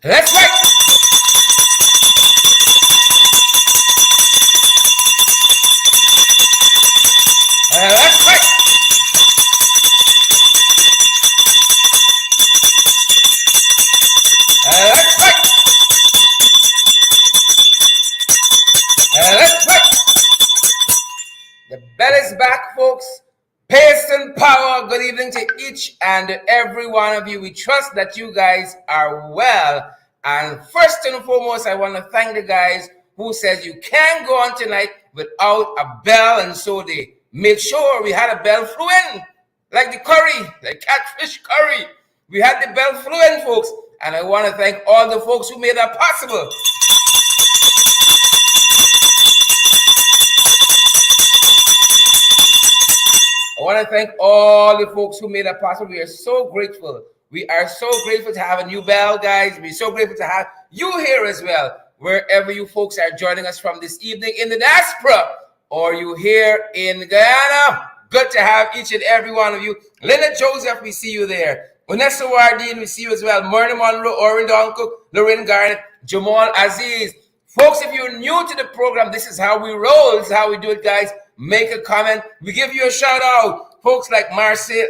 Let's fight. Let's fight. Let's fight. Let's fight. The bell is back, folks. Pace and power. Good evening to each and every one of you. We trust that you guys are well. And first and foremost, I want to thank the guys who said you can't go on tonight without a bell, and so they made sure we had a bell flew in, like the curry, like catfish curry. We had the bell flew in, folks, and I want to thank all the folks who made that possible. I want to thank all the folks who made that possible. We are so grateful. We are so grateful to have a new bell, guys. We're so grateful to have you here as well, wherever you folks are joining us from this evening in the diaspora, or you here in Guyana. Good to have each and every one of you. Linda Joseph, we see you there. Vanessa Wardine, we see you as well. Myrna Monroe, Orin Doncook, Lorraine Garnett, Jamal Aziz. Folks, if you're new to the program, this is how we roll. This is how we do it, guys. Make a comment. We give you a shout out. Folks like Marcel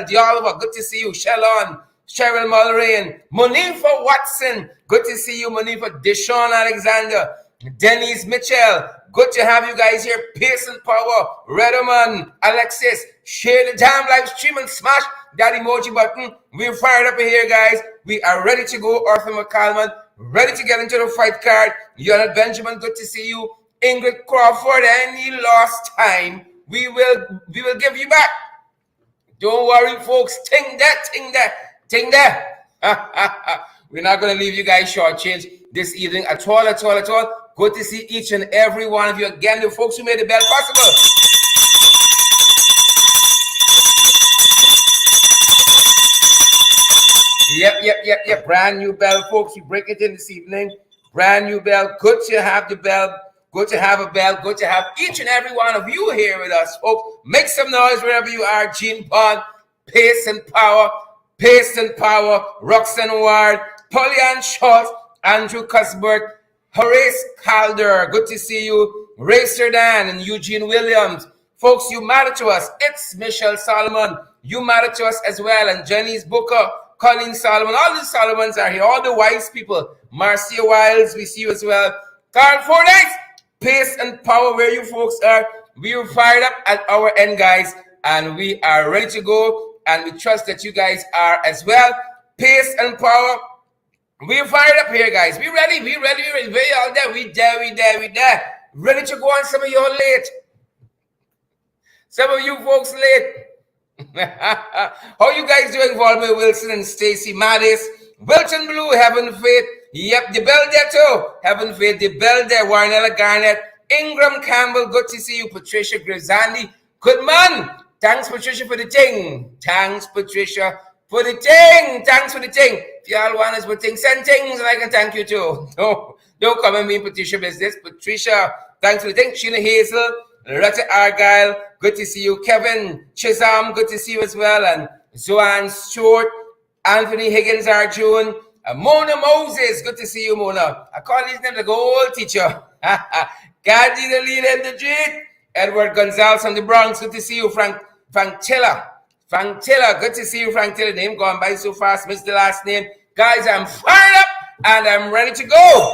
Dialva, good to see you. Shalon, Cheryl Mulrain, Monifa Watson, good to see you. Monifa Deshaun Alexander, Denise Mitchell, good to have you guys here. Pearson Power, Redoman, Alexis, share the damn live stream and smash that emoji button. We're fired up in here, guys. We are ready to go. Arthur McCalman, ready to get into the fight card. Yonat Benjamin, good to see you. Ingrid Crawford, any lost time, we will give you back. Don't worry, folks. Ting that. We're not going to leave you guys shortchanged this evening at all. Good to see each and every one of you again, the folks who made the bell possible. Yep. Brand new bell, folks. We break it in this evening. Brand new bell. Good to have the bell. Good to have a bell. Good to have each and every one of you here with us, folks. Make some noise wherever you are. Gene Bond, Pace and Power, Roxanne Ward, Polly Schultz, Andrew Cuthbert, Horace Calder. Good to see you. Ray Serdan and Eugene Williams. Folks, you matter to us. It's Michelle Solomon. You matter to us as well. And Jenny's Booker, Colleen Solomon. All the Solomons are here. All the wise people. Marcia Wiles, we see you as well. Carl Fordyce. Pace and power where you folks are. We are fired up at our end, guys, and we are ready to go, and we trust that you guys are as well. Pace and power. We're fired up here, guys. We ready. We all there. We there. Ready to go on. Some of you are late. Some of you folks late. How you guys doing, Volmer Wilson and Stacy Mattis? Wilton Blue, Heaven Faith. Yep, the bell there too. Heaven Faith, the bell there. Warnella Garnett, Ingram Campbell, good to see you. Patricia Grisandi, good man. Thanks, Patricia, for the thing. Thanks for the thing. If y'all want us for things, send things, and I can thank you too. No, don't come and be in Patricia business. Patricia, thanks for the thing. Sheena Hazel, Loretta Argyle, good to see you. Kevin Chisholm, good to see you as well. And Zoan Stewart, Anthony Higgins Arjun, Mona Moses, good to see you, Mona. I call his name the gold teacher. Gadi the leader in the street. Edward Gonzalez from the Bronx, good to see you. Frank Tiller, good to see you, Frank Tiller. Name gone by so fast, missed the last name. Guys, I'm fired up and I'm ready to go.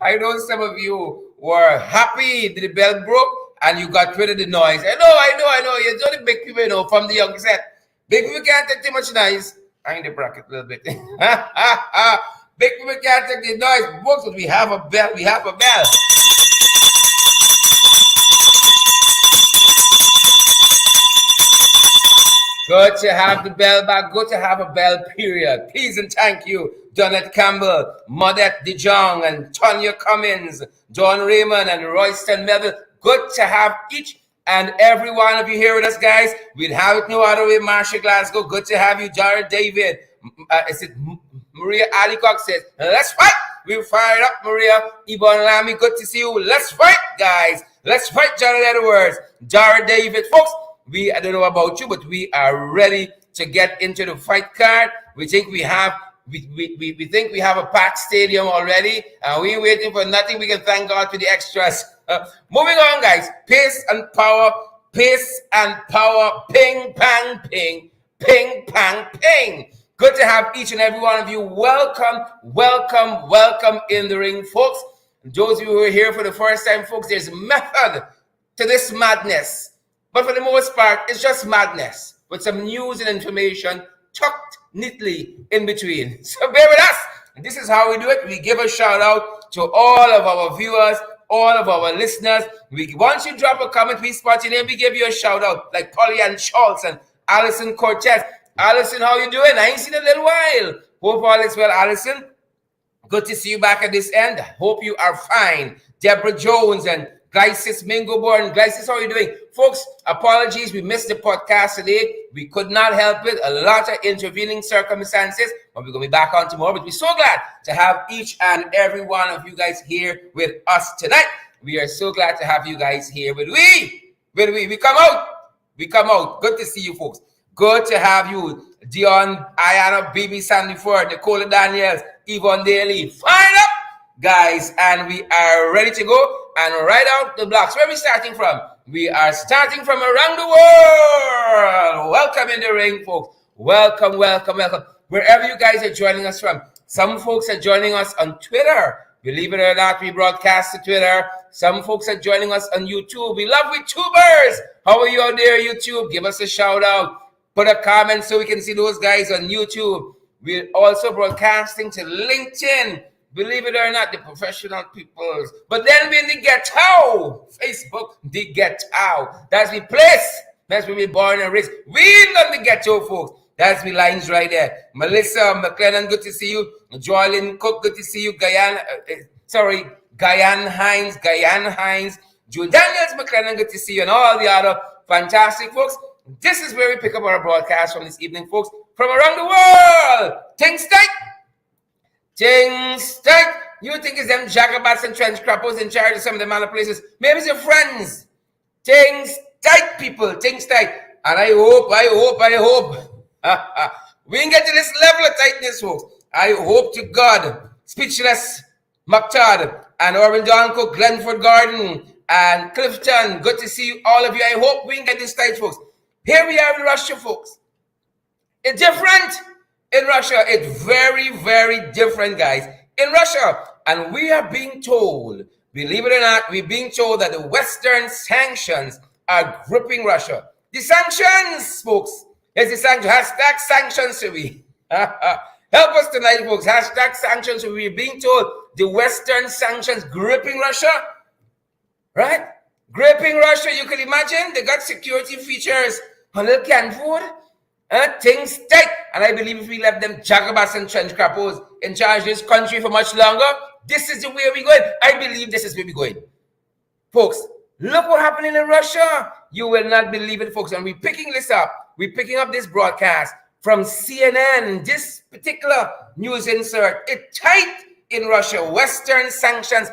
I know some of you were happy that the bell broke and you got rid of the noise. I know. You know the big people, from the young set. Big people can't take too much noise. I in the bracket a little bit. Big people can't take the noise. Folks, we have a bell. Good to have the bell back. Good to have a bell, period. Please and thank you, Donette Campbell, Modette DeJong, and Tonya Cummins, John Raymond, and Royston Melville. Good to have each and every one of you here with us, guys. We'd have it no other way. Marsha Glasgow, good to have you. Jared David. Is it Maria Alicock says, let's fight. We fired up, Maria. Yvonne Lamy, good to see you. Let's fight, guys. Let's fight, Jonathan Edwards. Jared David. Folks, I don't know about you, but we are ready to get into the fight card. We think we have we think we have a packed stadium already, and we ain't waiting for nothing. We can thank God for the extras. Moving on, guys. Pace and power. Pace and power. Ping, pang, ping. Ping, pang, ping. Good to have each and every one of you. Welcome, welcome, welcome in the ring, folks. Those of you who are here for the first time, folks, there's method to this madness. But for the most part, it's just madness with some news and information tucked neatly in between. So bear with us. This is how we do it. We give a shout out to all of our viewers, all of our listeners. Once you drop a comment, we spot your name, we give you a shout out, like Polly-Ann Schultz and Alison Cortez. Alison, how you doing? I ain't seen a little while. Hope all is well, Alison. Good to see you back at this end. Hope you are fine. Deborah Jones and Glycis Mingoborn. Glycis, how are you doing? Folks, apologies. We missed the podcast today. We could not help it. A lot of intervening circumstances. But we're going to be back on tomorrow. But we're so glad to have each and every one of you guys here with us tonight. We are so glad to have you guys here with we. We come out. We come out. Good to see you, folks. Good to have you. Dion, Ayana, BB Sandyford, Nicola Daniels, Yvonne Daly. Fire up, guys. And we are ready to go. And right out the blocks. Where are we starting from? We are starting from around the world. Welcome in the ring, folks. Welcome, welcome, welcome. Wherever you guys are joining us from. Some folks are joining us on Twitter. Believe it or not, we broadcast to Twitter. Some folks are joining us on YouTube. We love YouTubers. How are you out there, YouTube? Give us a shout out. Put a comment so we can see those guys on YouTube. We're also broadcasting to LinkedIn. Believe it or not, the professional peoples. But then we in the ghetto. Facebook, the ghetto. That's the place. That's where we born and raised. We in the ghetto, folks. That's the lines right there. Melissa McLennan, good to see you. Joylyn Cook, good to see you. Guyane Hines. June Daniels McLennan, good to see you. And all the other fantastic folks. This is where we pick up our broadcast from this evening, folks. From around the world. Things tight. Things tight. You think it's them jagabats and trench crappers in charge of some of them other places. Maybe it's your friends. Things tight, people. Things tight. And I hope. We can get to this level of tightness, folks. I hope to God. Speechless McTodd and Orvin Doncook, Glenford Garden and Clifton. Good to see you, all of you. I hope we can get this tight, folks. Here we are in Russia, folks. It's different in Russia. It's very, very different, guys. In Russia. And we are being told, believe it or not, we're being told that the Western sanctions are gripping Russia. The sanctions, folks. It's the sanctions. Hashtag sanctions to we. Help us tonight, folks. Hashtag sanctions. We're being told the Western sanctions gripping Russia. Right? Gripping Russia. You can imagine. They got security features on little canned food. Things tight. And I believe if we left them jagabas and trench crappos in charge of this country for much longer, this is the way we're going. I believe this is where we're going. Folks, look what happened in Russia. You will not believe it, folks. And we're picking this up. We're picking up this broadcast from CNN. This particular news insert. It's tight in Russia. Western sanctions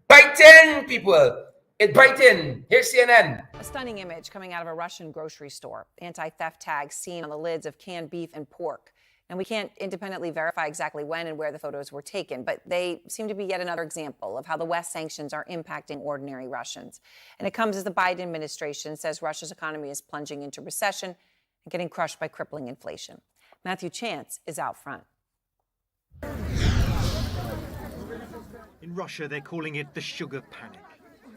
biting people. It's biting. Here's CNN. A stunning image coming out of a Russian grocery store. Anti-theft tags seen on the lids of canned beef and pork. And we can't independently verify exactly when and where the photos were taken, but they seem to be yet another example of how the West sanctions are impacting ordinary Russians. And it comes as the Biden administration says Russia's economy is plunging into recession and getting crushed by crippling inflation. Matthew Chance is out front. In Russia, they're calling it the sugar panic.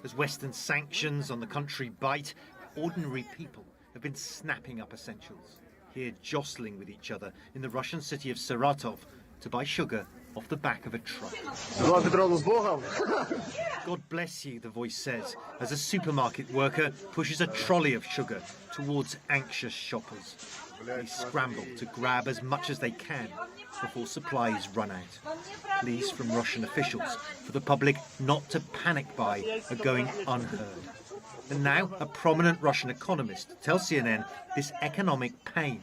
As Western sanctions on the country bite, ordinary people have been snapping up essentials, here jostling with each other in the Russian city of Saratov to buy sugar off the back of a truck. God bless you, the voice says, as a supermarket worker pushes a trolley of sugar towards anxious shoppers. They scramble to grab as much as they can before supplies run out. Pleas from Russian officials for the public not to panic buy are going unheard. And now a prominent Russian economist tells CNN this economic pain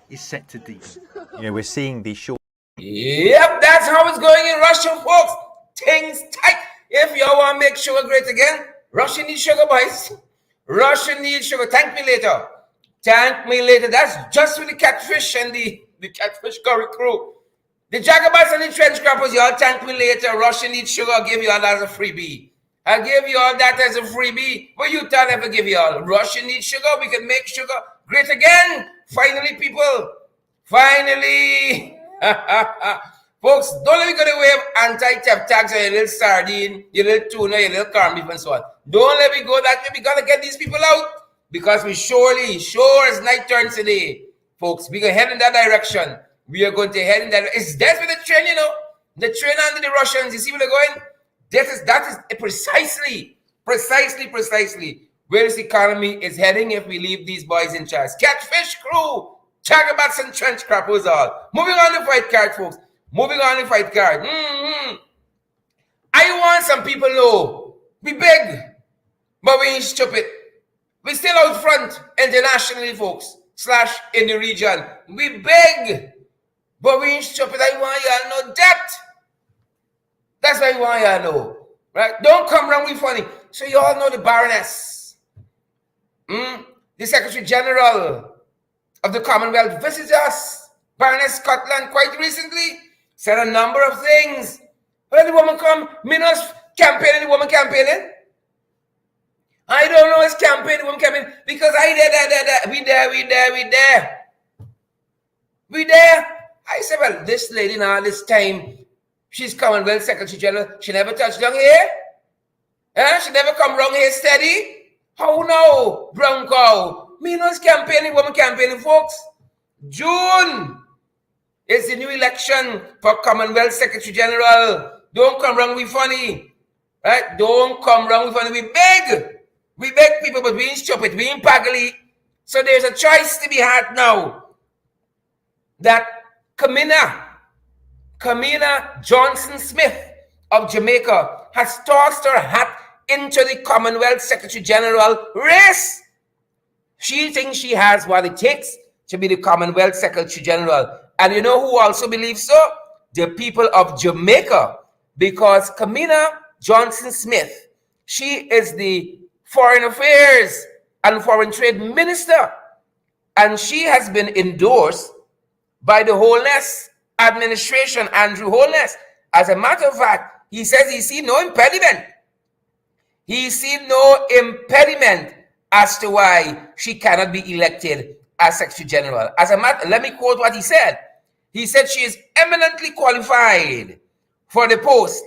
is set to deepen. We're seeing the short. Yep, that's how it's going in Russia, folks. things tight. If you want to make sugar great again, Russia needs sugar, boys. Russia needs sugar. Thank me later. Thank me later. That's just with the catfish and the catfish curry crew. The Jagabats and the trench crappers, y'all thank me later. Russia needs sugar. I'll give you all that as a freebie. I'll give you all that as a freebie. But you thought I would give you all. Russia needs sugar. We can make sugar great again. Finally, people. Finally. Folks, don't let me go the way of anti-theft tax or your little sardine, your little tuna, your little corned beef and so on. Don't let me go that way. We got to get these people out. Because we sure as night turns today, folks, we're going to head in that direction. We are going to head in that. It's that's with the train, you know. The train under the Russians. You see where they're going? That is precisely where this economy is heading if we leave these boys in charge. Catfish crew, Chagabats and trench crappers all. Moving on the fight card, folks. Moving on the fight card. I want some people know we big, but we ain't stupid. We still out front internationally, folks. / in the region. We big, but we ain't stupid. I want y'all know that. That's why I want y'all know. Right? Don't come around with funny. So you all know the Baroness. The Secretary General of the Commonwealth visits us. Baroness Scotland quite recently said a number of things. When the woman come, me not campaigning, the woman campaigning. I don't know his campaign, the woman campaigning, because I there. We there. I said, well, this lady now, this time, she's Commonwealth Secretary General. She never touched down here. She never come wrong here steady. How no, brown cow? Me no is campaigning, woman campaigning, folks. June is the new election for Commonwealth Secretary General. Don't come wrong with funny. Right? Don't come wrong with funny. We beg. We beg people, but we ain't stupid. We ain't paggly. So there's a choice to be had now. That Kamina Johnson-Smith of Jamaica has tossed her hat into the Commonwealth Secretary General race. She thinks she has what it takes to be the Commonwealth Secretary General. And you know who also believes so? The people of Jamaica. Because Kamina Johnson-Smith, she is the Foreign Affairs and Foreign Trade Minister. And she has been endorsed by the Holness administration, Andrew Holness. As a matter of fact, he says he sees no impediment. He sees no impediment as to why she cannot be elected as Secretary General. As a matter, let me quote what he said. He said she is eminently qualified for the post,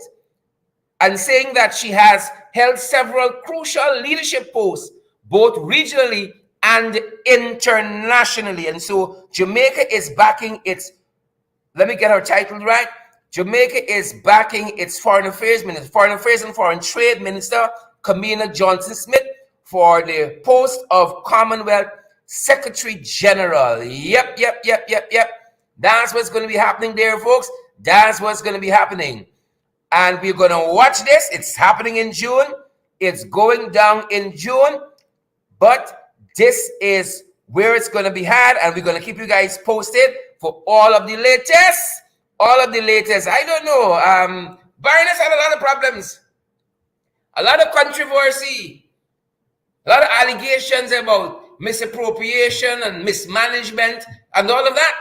and saying that she has held several crucial leadership posts, both regionally and internationally. And so Jamaica is backing its, let me get her title right. Jamaica is backing its Foreign Affairs Minister, Foreign Affairs and Foreign Trade Minister, Kamina Johnson-Smith, for the post of Commonwealth Secretary General. Yep. That's what's going to be happening there, folks. That's what's going to be happening. And we're going to watch this. It's happening in June. It's going down in June. But this is where it's going to be had. And we're going to keep you guys posted for all of the latest. I don't know. Baroness had a lot of problems. A lot of controversy. A lot of allegations about misappropriation and mismanagement and all of that.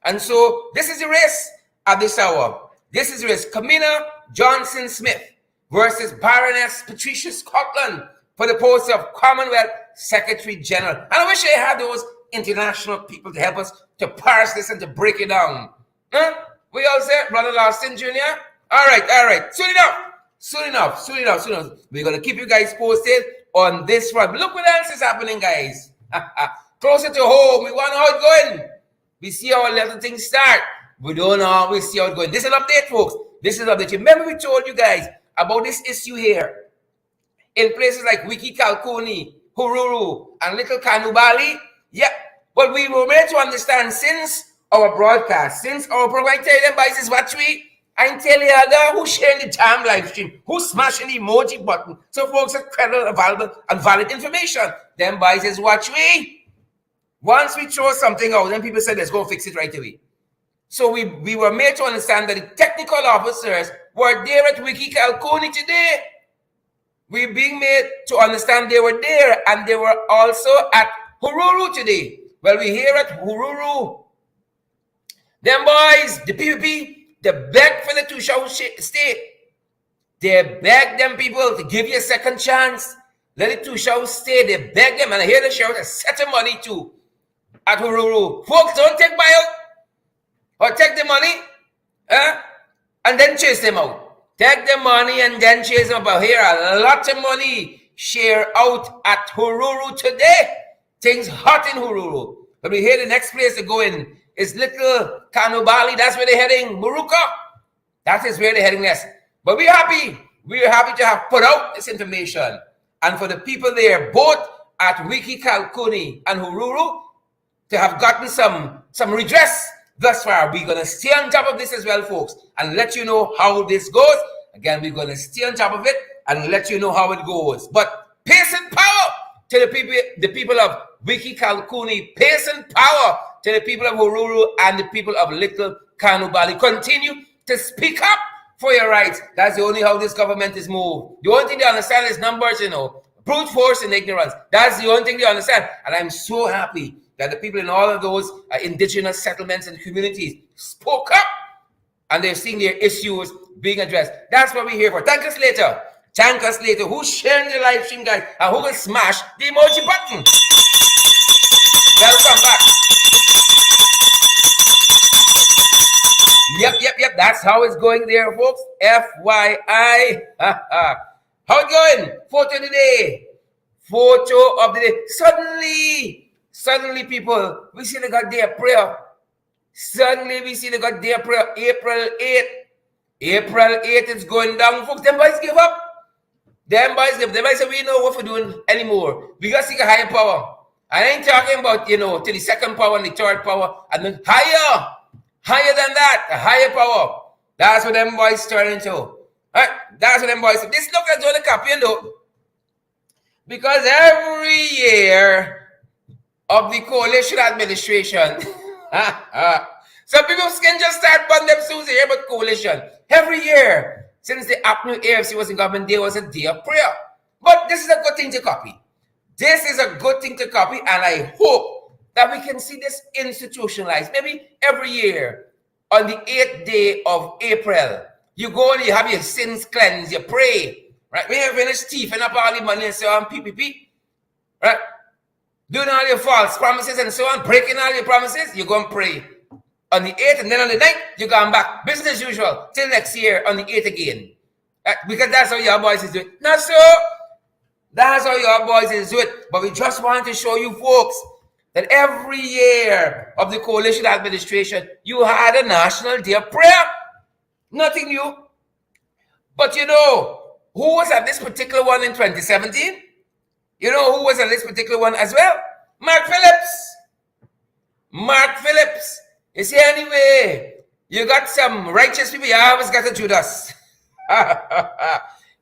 And so this is the race at this hour. This is the race. Kamina Johnson-Smith versus Baroness Patricia Scotland for the post of Commonwealth Secretary General. And I wish I had those international people to help us to parse this and to break it down. We all set, Brother Lawson Jr.? All right. Soon enough. We're going to keep you guys posted on this front. But look what else is happening, guys. Closer to home. We want to know how it's going. We see how little things start. We don't always see how it's going. This is an update, folks. This is an update. Remember we told you guys about this issue here. In places like Wiki Kalkuni, Hururu, and Little Kanubali. Yeah. But we were made to understand since our broadcast, since our program, I tell them, boys, is what I tell you, who's sharing the damn live stream, who's smashing the emoji button, so folks are credible, available, and valid information. Them boys is what once we throw something out, then people say, let's go fix it right away. So we were made to understand that the technical officers were there at Wiki Kalkoni today. We're being made to understand they were there, and they were also at Hururu today. Well, we're here at Hururu. Them boys, the PPP, they beg for the two-show state. They beg them people to give you a second chance. Let the two-show stay. They beg them, and I hear the shout a set of money too at Hururu. Folks, don't take buyout or take the money and then chase them out. Take the money and then chase them out. Here, a lot of money share out at Hururu today. Things hot in Hururu. But we hear the next place to go in is Little Kanubali. That's where they're heading. Muruka. That is where they're heading next. But we're happy. We're happy to have put out this information. And for the people there, both at Wiki Kalkuni and Hururu, to have gotten some redress thus far. We're going to stay on top of this as well, folks, and let you know how this goes. Again, we're going to stay on top of it and let you know how it goes. But pace and power to the people of Wiki Kalkuni. Pace and power to the people of Hururu and the people of Little Kanubali. Continue to speak up for your rights. That's the only how this government is moved. The only thing they understand is numbers, brute force and ignorance. That's the only thing they understand. And I'm so happy that the people in all of those indigenous settlements and communities spoke up, and they're seeing their issues being addressed. That's what we're here for. Thank us later. Thank us later. Who's sharing the live stream, guys? And who can smash the emoji button? Welcome back. Yep. That's how it's going there, folks. FYI. How it going? Photo of the day. Photo of the day. Suddenly, people, we see the goddamn prayer. Suddenly, we see the goddamn prayer. April 8th. April 8th is going down, folks. Them boys give up. Them boys say, we know what we're doing anymore. We got to seek a higher power. I ain't talking about, to the second power and the third power. And then higher than that, a higher power. That's what them boys turn into. Right? That's what them boys do. This look at the copy, because every year of the coalition administration, some people can just start burning them suits here about coalition. Every year, since the APNU AFC was in government, there was a day of prayer. But this is a good thing to copy. This is a good thing to copy, and I hope that we can see this institutionalized. Maybe every year, on the 8th day of April, you go and you have your sins cleansed, you pray. Right? When you finish thieving up all the money and so on, PPP, right? Doing all your false promises and so on, breaking all your promises, you go and pray on the 8th, and then on the 9th, you come back. Business as usual, till next year on the 8th again. Because that's how your boys is doing. Not so. That's how your boys is doing. But we just want to show you folks that every year of the coalition administration, you had a national day of prayer. Nothing new. But who was at this particular one in 2017? You know who was at this particular one as well? Mark Phillips. Mark Phillips. You see, anyway, you got some righteous people. You always got a Judas.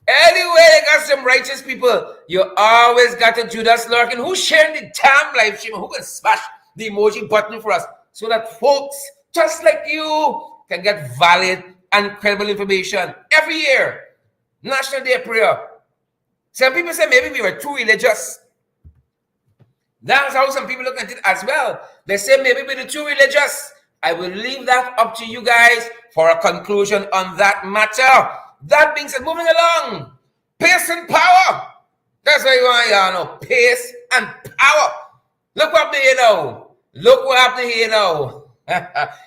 Anyway, you got some righteous people. You always got a Judas lurking. Who's sharing the damn live stream? Who can smash the emoji button for us so that folks just like you can get valid and credible information every year? National Day of Prayer. Some people say maybe we were too religious. That's how some people look at it as well. They say maybe we were too religious. I will leave that up to you guys for a conclusion on that matter. That being said, moving along. Pace and power. That's what you want to know. Pace and power. Look what happened here now. Look what happened here now.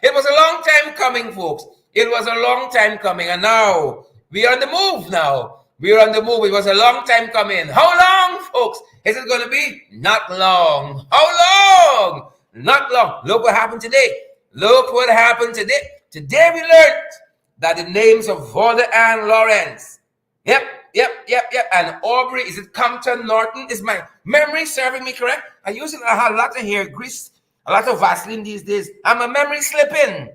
It was a long time coming, folks. It was a long time coming. And now, we're on the move now. We're on the move. It was a long time coming. How long, folks, is it going to be? Not long. How long? Not long. Look what happened today. Look what happened today. Today we learned that the names of Voda and Lawrence. Yep. And Aubrey, is it Compton Norton? Is my memory serving me correct? I use a lot of hair grease, a lot of Vaseline these days. And my memory slipping.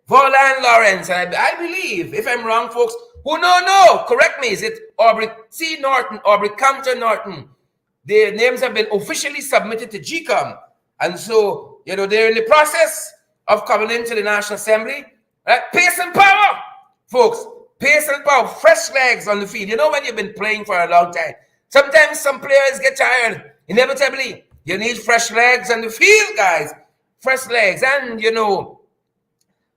Voda and Lawrence. And I believe, if I'm wrong, folks, who no, correct me. Is it Aubrey C. Norton, Aubrey Compton Norton? Their names have been officially submitted to GCOM. And so, they're in the process of coming into the National Assembly. Right? Pace and power Folks, pace and power, fresh legs on the field. You know when you've been playing for a long time, sometimes some players get tired. Inevitably, you need fresh legs on the field, guys. Fresh legs. And, you know,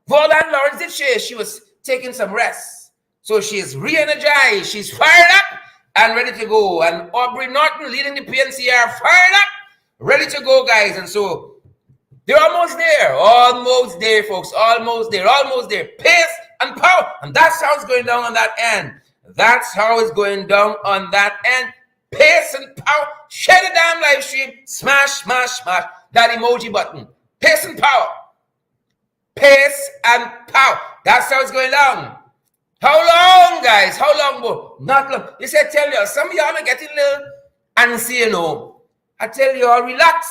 Volan Lawrence did she was taking some rest. So she's re-energized. She's fired up and ready to go. And Aubrey Norton leading the PNCR, fired up, ready to go, guys. And so they're almost there. Almost there, folks. Almost there. Almost there. Pace and power. And that's how it's going down on that end. That's how it's going down on that end. Pace and power. Share the damn live stream. Smash, smash, smash that emoji button. Pace and power. Pace and power. That's how it's going down. How long, guys? How long, bro? Not long. You said, tell you, some of y'all are getting a little antsy, you know. I tell you all, relax.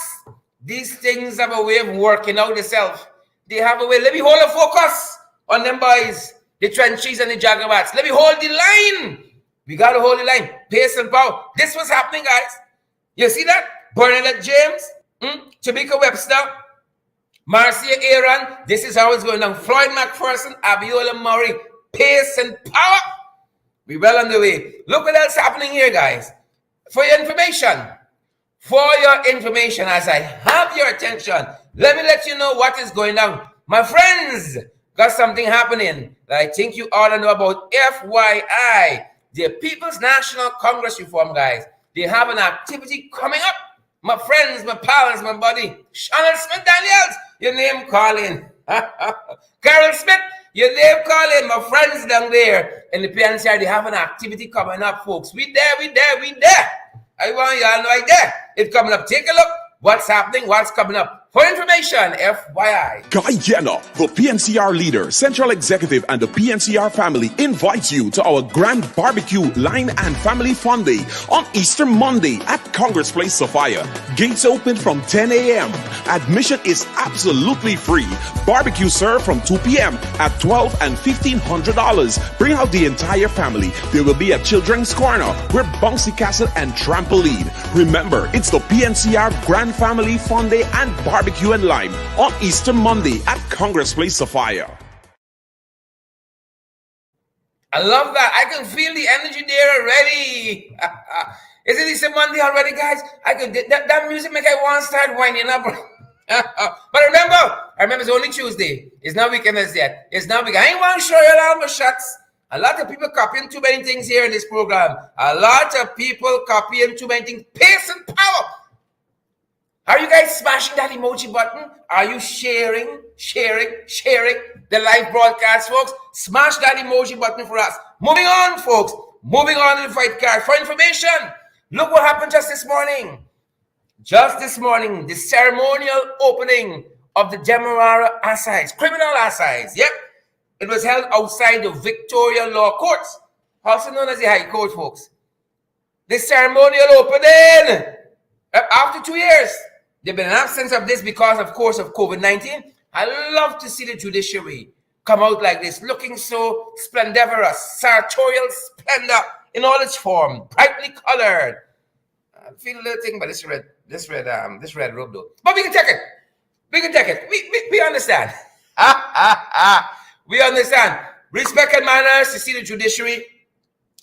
These things have a way of working out themselves. They have a way. Let me hold a focus on them boys, the trenches and the Jaguars. Let me hold the line. We got to hold the line. Pace and power. This was happening, guys. You see that? Bernadette James, Tamika Webster, Marcia Aaron. This is how it's going down. Floyd McPherson, Abiola Murray. Pace and power. We well on the way. Look what else happening here, guys. For your information, as I have your attention, let me let you know what is going on. My friends, got something happening that I think you ought to know about. FYI, the People's National Congress Reform, guys. They have an activity coming up. My friends, my pals, my buddy, Shannon Smith Daniels, your name calling. Carol Smith, your name calling. My friends down there in the PNCR, they have an activity coming up, folks. We there. I want y'all know I there. It's coming up. Take a look. What's happening? What's coming up? For information, FYI. Guy Jenner, the PNCR leader, Central Executive, and the PNCR family invites you to our grand barbecue line and family fun day on Easter Monday at Congress Place, Sophia. Gates open from 10 a.m. Admission is absolutely free. Barbecue served from 2 p.m. at $12 and $1,500. Bring out the entire family. There will be a children's corner with bouncy castle and trampoline. Remember, it's the PNCR Grand Family Fun Day and Barbecue and Lime on Easter Monday at Congress Place, Sophia. I love that. I can feel the energy there already. Is it Easter Monday already, guys? I can that music make I want to start winding up. But remember it's only Tuesday. It's not weekend as yet. It's not weekend. I ain't want to show you all my shots. A lot of people copying too many things here in this program. A lot of people copying too many things. Pace and power. Are you guys smashing that emoji button? Are you sharing the live broadcast, folks? Smash that emoji button for us. Moving on, folks. Moving on to the fight card. For information, look what happened just this morning. Just this morning, the ceremonial opening of the Demerara Assize, criminal assize. Yep. It was held outside the Victoria Law Courts, also known as the High Court, folks. The ceremonial opening, after 2 years, there's been an absence of this because, of course, of COVID-19. I love to see the judiciary come out like this, looking so splendiferous, sartorial splendor in all its form, brightly colored. I feel a little thing about this red robe, though. But we can take it. We understand. We understand. Respect and manners to see the judiciary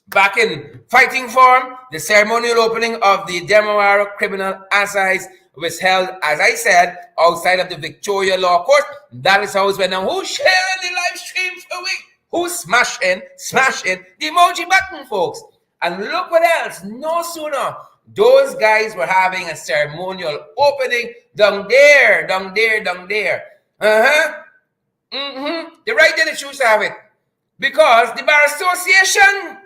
back in fighting form. The ceremonial opening of the Demerara Criminal Assize was held, as I said, outside of the Victoria Law Court. That is how it's went down. Who's sharing the live stream for we? Who's smashing the emoji button, folks? And look what else. No sooner. Those guys were having a ceremonial opening down there. The right there they choose to have it. Because the Bar Association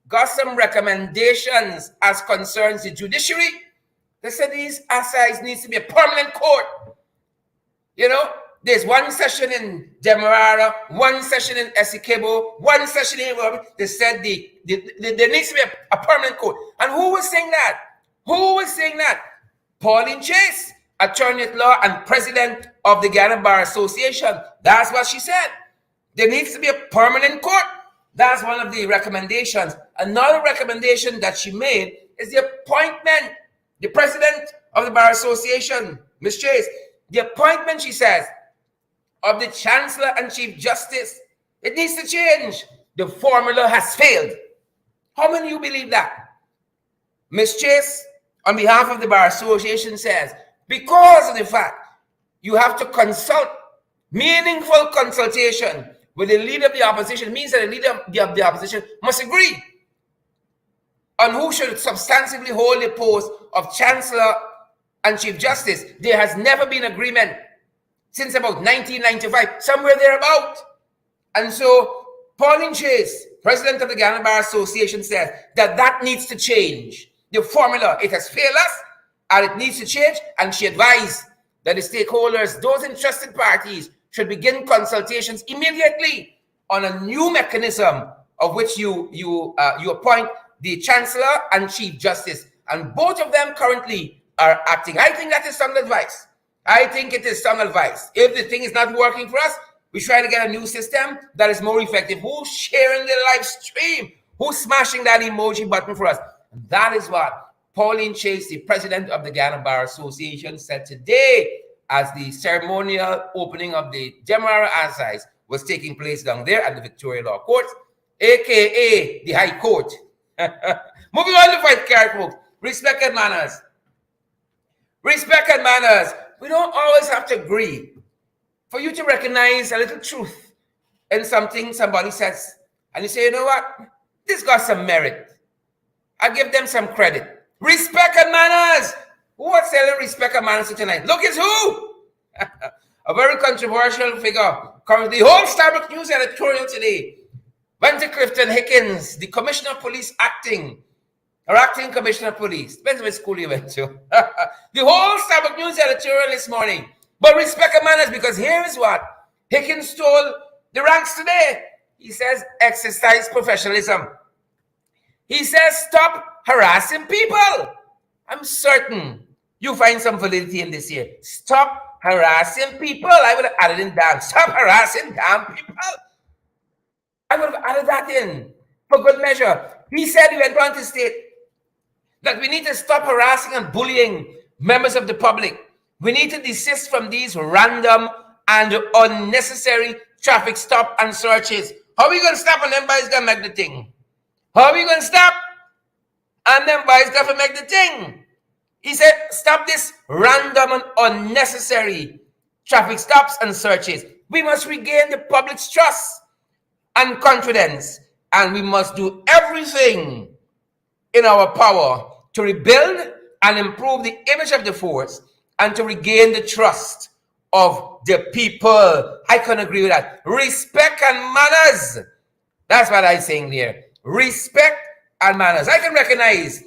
got some recommendations as concerns the judiciary. They said these assize needs to be a permanent court. You know, there's one session in Demerara, one session in Essequibo, one session in they said there needs to be a permanent court. And who was saying that? Pauline Chase, attorney at law and president of the Ghana Bar Association. That's what she said. There needs to be a permanent court. That's one of the recommendations. Another recommendation that she made is the appointment. The president of the Bar Association, Ms. Chase, the appointment, she says, of the Chancellor and Chief Justice It needs to change. The formula has failed. How many of you believe that? Ms. Chase, on behalf of the Bar Association, says, because of the fact you have to consult, meaningful consultation with the leader of the opposition means that the leader of the opposition must agree on who should substantively hold the post of Chancellor and Chief Justice. There has never been agreement since about 1995, somewhere thereabout. And so Pauline Chase, president of the Ghana Bar Association, says that needs to change. The formula, it has failed us and it needs to change. And she advised that the stakeholders, those interested parties, should begin consultations immediately on a new mechanism of which you appoint the Chancellor and Chief Justice. And both of them currently are acting. I think that is sound advice. I think it is sound advice. If the thing is not working for us, we try to get a new system that is more effective. Who's sharing the live stream? Who's smashing that emoji button for us? And that is what Pauline Chase, the president of the Ghana Bar Association, said today as the ceremonial opening of the Demerara Assize was taking place down there at the Victoria Law Court, aka the High Court. Moving on to fight card, folks. Respect and manners. Respect and manners. We don't always have to agree. For you to recognize a little truth in something somebody says, and you say, you know what? This got some merit. I give them some credit. Respect and manners. Who was selling respect and manners tonight? Look, it's who? A very controversial figure. Currently, the whole Starbucks News editorial today went to Clifton Hickens, the Commissioner of Police acting Commissioner of Police. Depends which school you went to. The whole Starbucks News editorial this morning. But respect and manners, because here is what Hickens told the ranks today. He says, exercise professionalism. He says, stop harassing people. I'm certain you find some validity in this here. Stop harassing people. I would have added in damn. Stop harassing damn people. I would have added that in for good measure. He said, he went on to state that we need to stop harassing and bullying members of the public. We need to desist from these random and unnecessary traffic stop and searches. How are we going to stop and them boys going to make the thing? How are we going to stop and them boys going to make the thing? He said, stop this random and unnecessary traffic stops and searches. We must regain the public's trust and confidence, and we must do everything in our power to rebuild and improve the image of the force and to regain the trust of the people. I can agree with that. Respect and manners. That's what I'm saying there. Respect and manners. I can recognize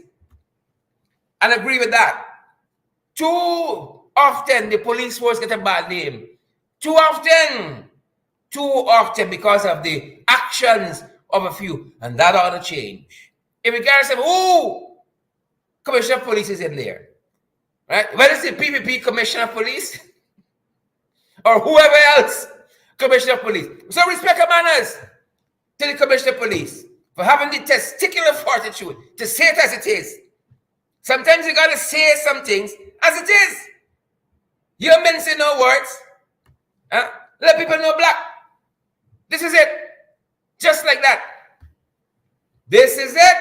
and agree with that. Too often the police force get a bad name. Too often because of the actions of a few. And that ought to change. In regards to who Commissioner of Police is in there. Right? Whether it's the PPP Commissioner of Police or whoever else Commissioner of Police. So respect and manners to the Commissioner of Police for having the testicular fortitude to say it as it is. Sometimes you got to say some things as it is. You're mincing no words. Let people know black. This is it. Just like that. This is it.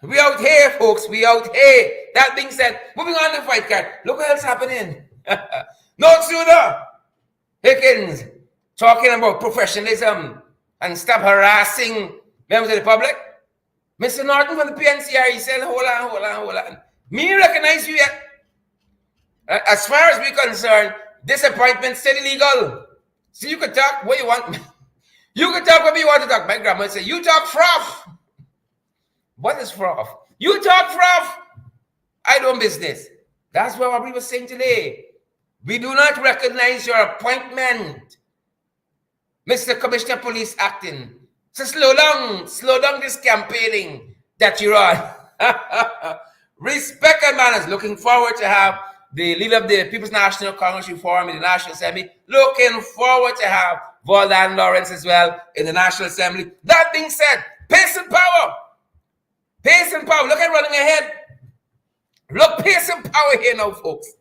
We out here, folks. We out here. That being said, moving on to the fight card. Look what else happening. No sooner. Hickens talking about professionalism and stop harassing members of the public. Mr. Norton from the PNCR, he said, hold on. Me recognize you yet. As far as we're concerned, this appointment still illegal. So you can talk what you want. You can talk what you want to talk. My grandma said, you talk froth. What is froth? You talk froth. I don't business. That's what we were saying today. We do not recognize your appointment, Mr. Commissioner of Police acting. So slow down this campaigning that you're on. Respect and manners. Looking forward to have the leader of the People's National Congress Reform in the National Assembly. Looking forward to have Valdan Lawrence as well in the National Assembly. That being said, pace and power. Pace and power. Look at running ahead. Look, pace and power here now, folks.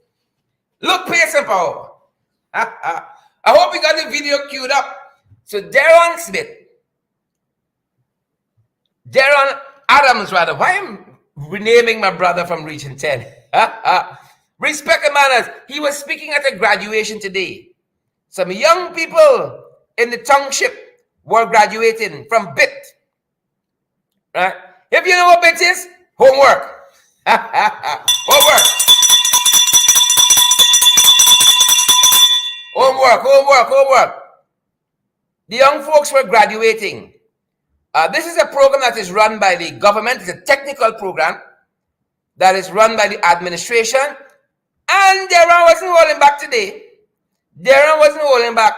Look, pace and power. I hope we got the video queued up. So Darren Smith, Darren Adams, rather. Why am I renaming my brother from Region 10? Respect and manners. He was speaking at a graduation today. Some young people in the township were graduating from BIT. Right? If you know what BIT is, homework. Homework. Homework. The young folks were graduating. This is a program that is run by the government. It's a technical program that is run by the administration. And Darren wasn't holding back today. Darren wasn't holding back.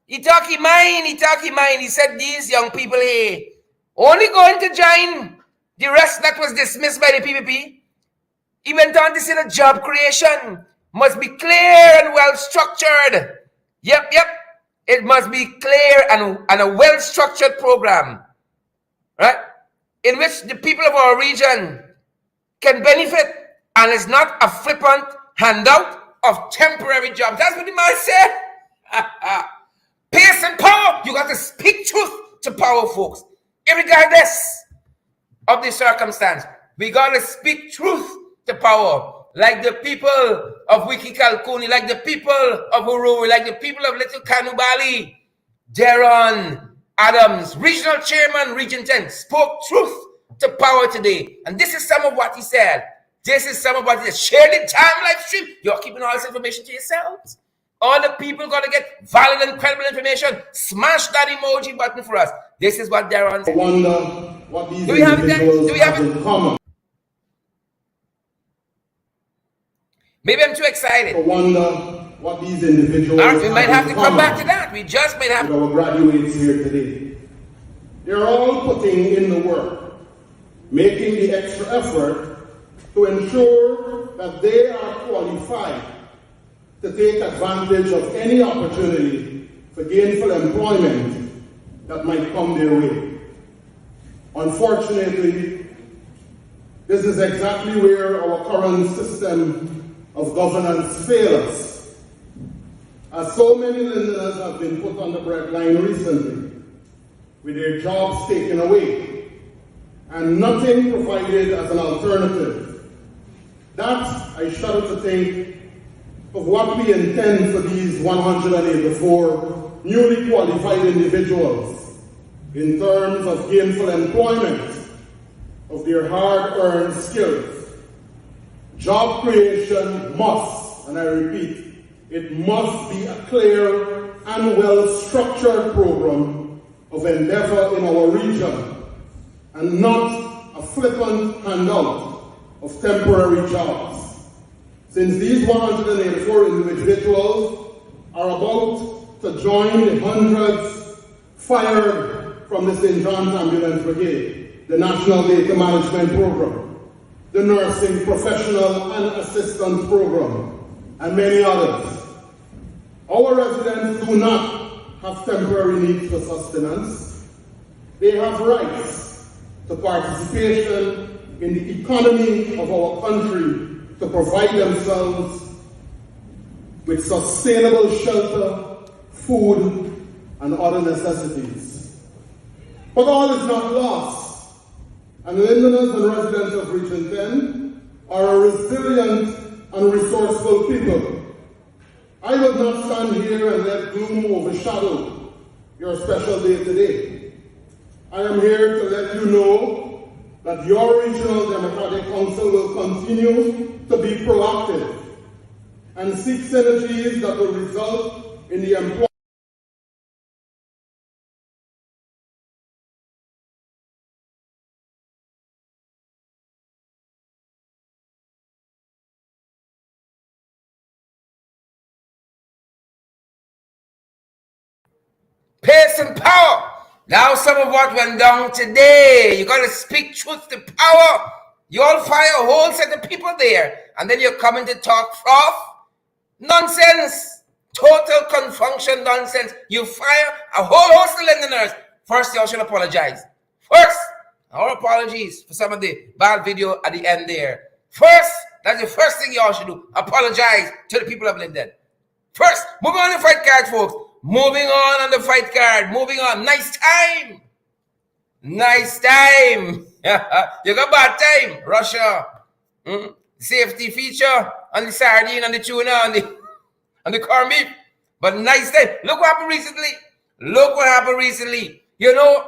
He talk his mind. He said these young people here only going to join the rest that was dismissed by the PPP. He went on to say that job creation must be clear and well structured. Yep. It must be clear and a well structured program, right? In which the people of our region can benefit, and it's not a flippant handout of temporary jobs. That's what the man said. Pace and power. You got to speak truth to power, folks. Irregardless of the circumstance, we got to speak truth to power. Like the people of Wiki Kalkuni, like the people of Uru, like the people of Little Kanubali. Darren Adams, regional chairman, Region 10, spoke truth to power today. And this is some of what he said. Share the time live stream. You're keeping all this information to yourselves. All the people got to get valid and credible information. Smash that emoji button for us. This is what Darren said. I wonder what these individuals have in common. Maybe I'm too excited. I wonder what these individuals we might have to come back to that. We just might have to. Our graduates here today. They're all putting in the work, making the extra effort to ensure that they are qualified to take advantage of any opportunity for gainful employment that might come their way. Unfortunately, this is exactly where our current system of governance fails, as so many Londoners have been put on the breadline recently, with their jobs taken away, and nothing provided as an alternative. That, I shudder to think of what we intend for these 184 newly qualified individuals in terms of gainful employment of their hard-earned skills. Job creation must, and I repeat, it must be a clear and well-structured program of endeavor in our region, and not a flippant handout of temporary jobs. Since these 184 individuals are about to join the hundreds fired from the St. John's Ambulance Brigade, the National Data Management Program, the Nursing Professional and Assistance Program, and many others. Our residents do not have temporary needs for sustenance. They have rights to participation in the economy of our country to provide themselves with sustainable shelter, food, and other necessities. But all is not lost. And Londoners and residents of Region 10 are a resilient and resourceful people. I will not stand here and let gloom overshadow your special day today. I am here to let you know that your Regional Democratic Council will continue to be proactive and seek synergies that will result in the employment Pace and power. Now some of what went down today. You got to speak truth to power. You all fire a whole set of people there. And then you're coming to talk froth? Nonsense. Total confunction nonsense. You fire a whole host of Londoners. First, y'all should apologize. First, our apologies for some of the bad video at the end there. First, that's the first thing y'all should do. Apologize to the people of Linden. First, moving on the fight card, folks. Moving on the fight card. Moving on. Nice time. Nice time. You got bad time. Russia. Safety feature on the sardine, on the tuna, on the corned beef. But nice time. Look what happened recently. Look what happened recently. You know,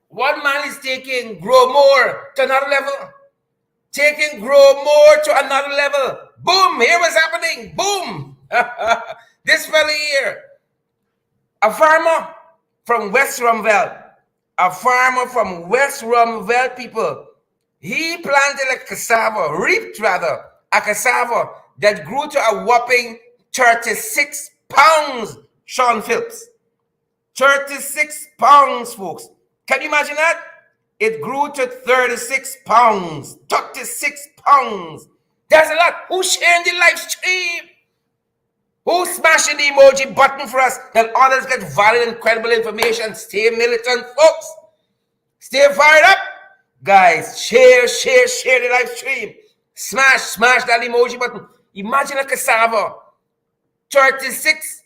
one man is taking grow more to another level. Taking grow more to another level. Boom. Here was happening. Boom. This fella here. A farmer from West Rumville. A farmer from West Rumville, people. He planted a cassava, reaped rather, a cassava that grew to a whopping 36 pounds, Sean Phillips. 36 pounds, folks. Can you imagine that? It grew to 36 pounds. 36 pounds. That's a lot. Who's sharing the live stream? Who's smashing the emoji button for us that others get valid and credible information? Stay militant, folks. Stay fired up. Guys, share the live stream. Smash that emoji button. Imagine a cassava. 36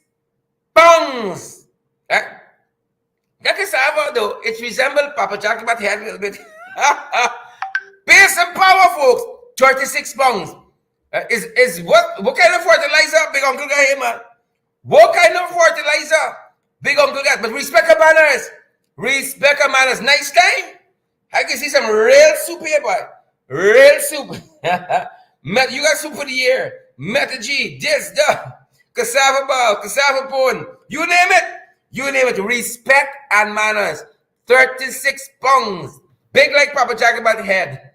pounds. That cassava, though, it resembles Papa Jack about head a little bit. Pay some power, folks. 36 pounds. Is what kind of fertilizer Big Uncle got here, man? What kind of fertilizer Big Uncle got? But respect our manners. Respect our manners. Nice time. I can see some real soup here, boy. Real soup. You got soup for the year. Meta G, this, the cassava ball, cassava bone. You name it. You name it. Respect and manners. 36 pounds. Big like Papa Jack about the head.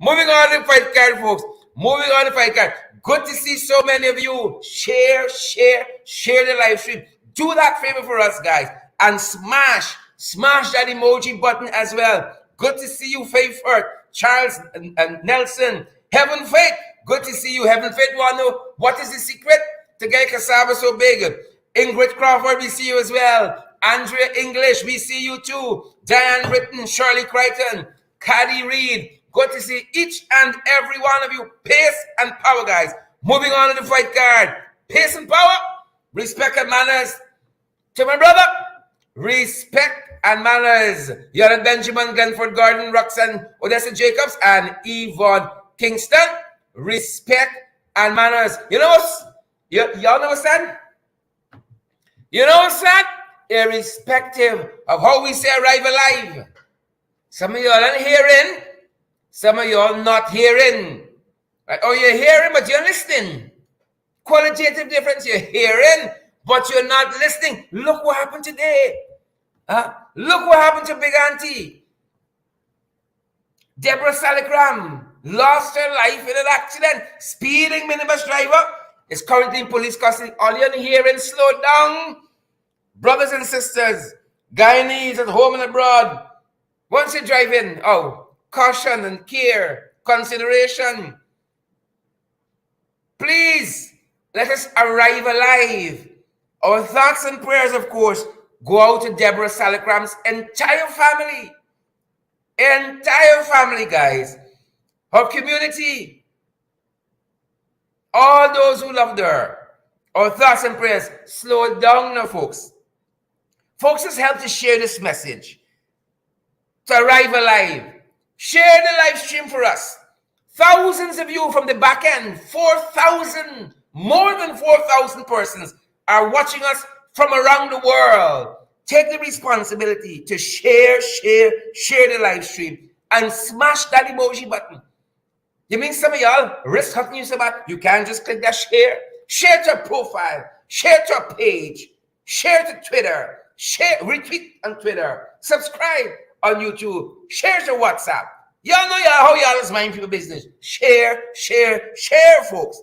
Moving on to the fight card, folks. Moving on to the fight card. Good to see so many of you. Share the live stream. Do that favor for us, guys. And smash that emoji button as well. Good to see you, Faith Hurt, Charles and Nelson. Heaven Faith. Good to see you. Heaven Faith want to know what is the secret to get cassava so big. Ingrid Crawford, we see you as well. Andrea English, we see you too. Diane Britton, Shirley Crichton, Caddy Reed. Good to see each and every one of you. Pace and power, guys. Moving on to the fight card. Pace and power. Respect and manners. To my brother. Respect and manners. Yoran Benjamin, Glenford Gordon, Roxanne Odessa Jacobs, and Yvonne Kingston. Respect and manners. You know what? Y'all know what's that? You know what's that? Irrespective of how we say arrive alive. Some of y'all are hearing. Some of y'all not hearing. Right? Or you're hearing, but you're listening. Qualitative difference. You're hearing, but you're not listening. Look what happened today. Look what happened to Big Auntie. Deborah Salikram lost her life in an accident. Speeding minibus driver is currently in police custody. All you're hearing, slow down. Brothers and sisters, Guyanese at home and abroad. Once you drive in, caution and care, consideration. Please, let us arrive alive. Our thoughts and prayers, of course, go out to Deborah Salikram's entire family. Entire family, guys. Her community. All those who loved her. Our thoughts and prayers. Slow down now, folks. Folks, just help to share this message. To arrive alive. Share the live stream for us. Thousands of you from the back end. 4,000. More than 4,000 persons are watching us from around the world. Take the responsibility to share the live stream and smash that emoji button. You mean some of y'all risk hurting you so bad you can't just click that share? Share to a profile, share to a page, share to Twitter, share, retweet on Twitter, subscribe on YouTube, share to WhatsApp. Y'all know how y'all is mind people business. Share, folks.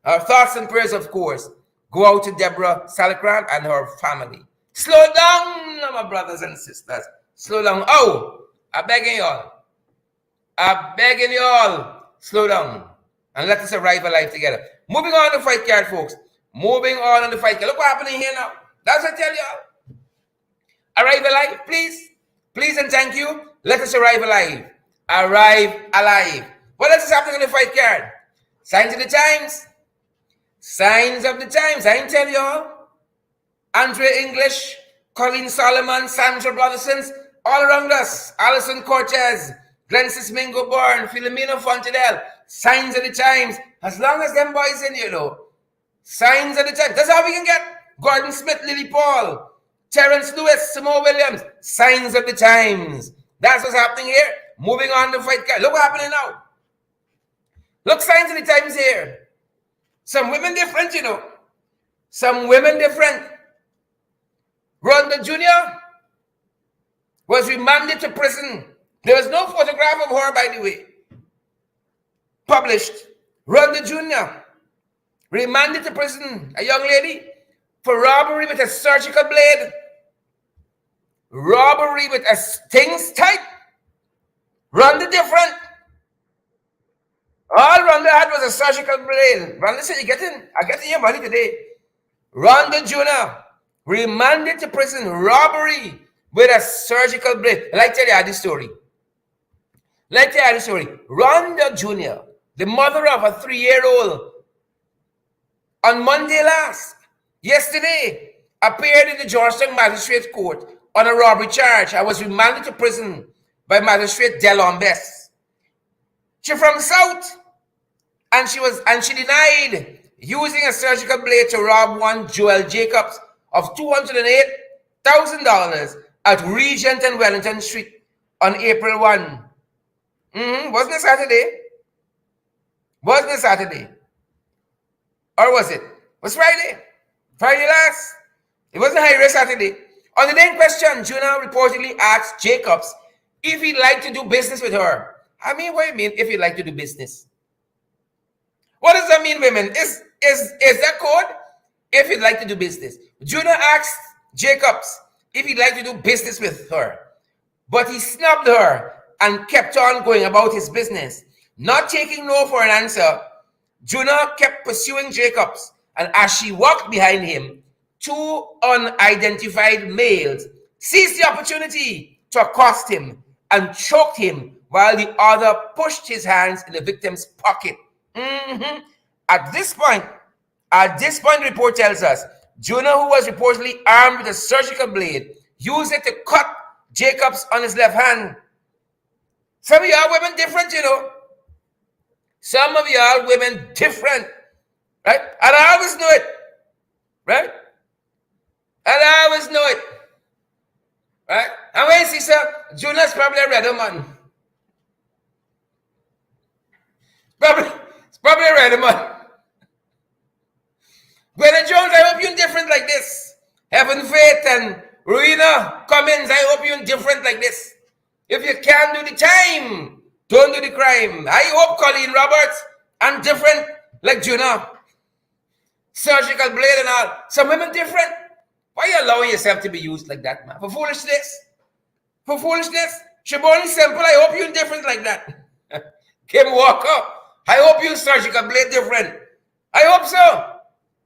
Our thoughts and prayers, of course, go out to Deborah Salikram and her family. Slow down, my brothers and sisters. Slow down. I'm begging y'all. Slow down. And let us arrive alive together. Moving on to fight card, folks. Moving on the fight card. Look what happening here now. That's what I tell y'all. Arrive alive, please. Please and thank you. Let us arrive alive. Arrive alive. What else is happening on the fight card? Signs of the times. Signs of the times. I ain't tell y'all. Andrea English, Colleen Solomon, Sandra Brothersons, all around us. Alison Cortez, Glensis Mingo Bourne, Filomeno Fontenelle, signs of the times. As long as them boys in, you know. Signs of the times. That's how we can get Gordon Smith, Lily Paul, Terrence Lewis, Samo Williams. Signs of the times. That's what's happening here. Moving on to fight. Look what's happening now. Look, signs of the times here. Some women different, you know. Some women different. Rhonda Jr. was remanded to prison. There was no photograph of her, by the way, published. Rhonda Jr. remanded to prison. A young lady for robbery with a surgical blade. Robbery with a things type. Rhonda different. All Rhonda had was a surgical blade. Rhonda said, I'm getting your money today. Rhonda Jr. remanded to prison. Robbery with a surgical blade. Let me tell you this story. Rhonda Jr., the mother of a 3-year-old, on Monday yesterday, appeared in the Georgetown Magistrate Court on a robbery charge. I was remanded to prison by Magistrate Delon Bess. She's from the South, and she denied using a surgical blade to rob one Joel Jacobs of $208,000 at Regent and Wellington Street on April 1. Wasn't it Saturday? Or was it? Was Friday? Friday last? It wasn't High Saturday. On the day in question, Juna reportedly asked Jacobs if he'd like to do business with her. I mean, what do you mean if you'd like to do business? What does that mean, women? Is that code? If you'd like to do business. Juna asked Jacobs if he'd like to do business with her. But he snubbed her and kept on going about his business. Not taking no for an answer, Juna kept pursuing Jacobs. And as she walked behind him, 2 unidentified males seized the opportunity to accost him and choked him while the other pushed his hands in the victim's pocket. At this point, the report tells us, Juna, who was reportedly armed with a surgical blade, used it to cut Jacobs on his left hand. Some of y'all women different, you know. Some of y'all women different, right? And I always knew it, right? And I always knew it, right? And when you see, sir, Juna's probably a redder man. It's probably a redder man. Gwyneth Jones, I hope you're different like this. Heaven Faith and Rowena Cummins, I hope you're different like this. If you can't do the time, don't do the crime. I hope Colleen Roberts and different like Juna. Surgical blade and all. Some women different. Why are you allowing yourself to be used like that, man? For foolishness? For foolishness? Shaboni Simple, I hope you're different like that. Kim Walker, I hope you surgical blade different. I hope so.